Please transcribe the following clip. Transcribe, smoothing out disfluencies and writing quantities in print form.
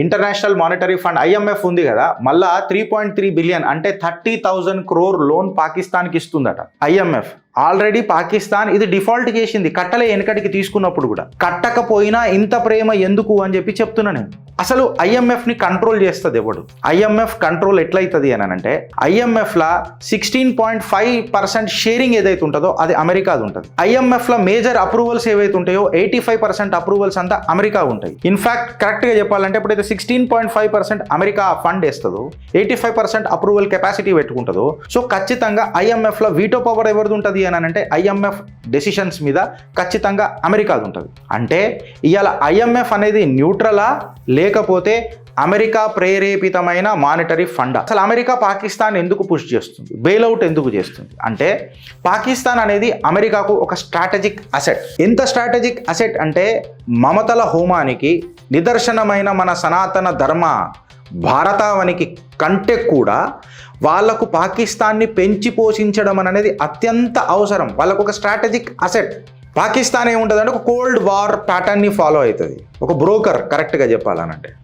International monetary fund IMF ఉంది కదా, మళ్ళా 3.3 బిలియన్ అంటే 30,000 crore లోన్ పాకిస్తాన్కి ఇస్తుందట ఐఎంఎఫ్. ఆల్రెడీ పాకిస్తాన్ ఇది డిఫాల్ట్ చేసింది, కట్టలే వెనకటికి తీసుకున్నప్పుడు కూడా. కట్టకపోయినా ఇంత ప్రేమ ఎందుకు అని చెప్పి చెప్తున్నా నేను. అసలు ఐఎంఎఫ్ని కంట్రోల్ చేస్తుంది ఎవడు? ఐఎంఎఫ్ కంట్రోల్ ఎట్లయితుంది అని అంటే, ఐఎంఎఫ్లా 16.5% షేరింగ్ ఏదైతే ఉంటుందో అది అమెరికాది ఉంటుంది. ఐఎంఎఫ్లో మేజర్ అప్రూవల్స్ ఏవైతే ఉంటాయో 85% అప్రూవల్స్ అంతా అమెరికా ఉంటాయి. ఇన్ఫాక్ట్ కరెక్ట్గా చెప్పాలంటే ఎప్పుడైతే 16.5% అమెరికా ఫండ్ వేస్తుందో, 85% అప్రూవల్ కెపాసిటీ పెట్టుకుంటుందో, సో ఖచ్చితంగా ఐఎంఎఫ్లో వీటో పవర్ ఎవరిది ఉంటుంది అని అంటే ఐఎంఎఫ్ డెసిషన్స్ మీద ఖచ్చితంగా అమెరికాది ఉంటుంది. అంటే ఇవాళ ఐఎంఎఫ్ అనేది న్యూట్రలా లేకపోతే అమెరికా ప్రేరేపితమైన మానిటరీ ఫండ్? అసలు అమెరికా పాకిస్తాన్ ఎందుకు పుష్ చేస్తుంది, బెయిల్అవుట్ ఎందుకు చేస్తుంది అంటే, పాకిస్తాన్ అనేది అమెరికాకు ఒక స్ట్రాటజిక్ అసెట్. ఎంత స్ట్రాటజిక్ అసెట్ అంటే, మమతల హోమానికి నిదర్శనమైన మన సనాతన ధర్మ భారతావనికి కంటే కూడా వాళ్లకు పాకిస్తాన్ని పెంచి పోషించడం అనేది అత్యంత అవసరం. వాళ్ళకు ఒక స్ట్రాటజిక్ అసెట్. పాకిస్తాన్ ఏముంటుంది అంటే ఒక కోల్డ్ వార్ ప్యాటర్న్ని ఫాలో అవుతుంది, ఒక బ్రోకర్ కరెక్ట్గా చెప్పాలనంటే.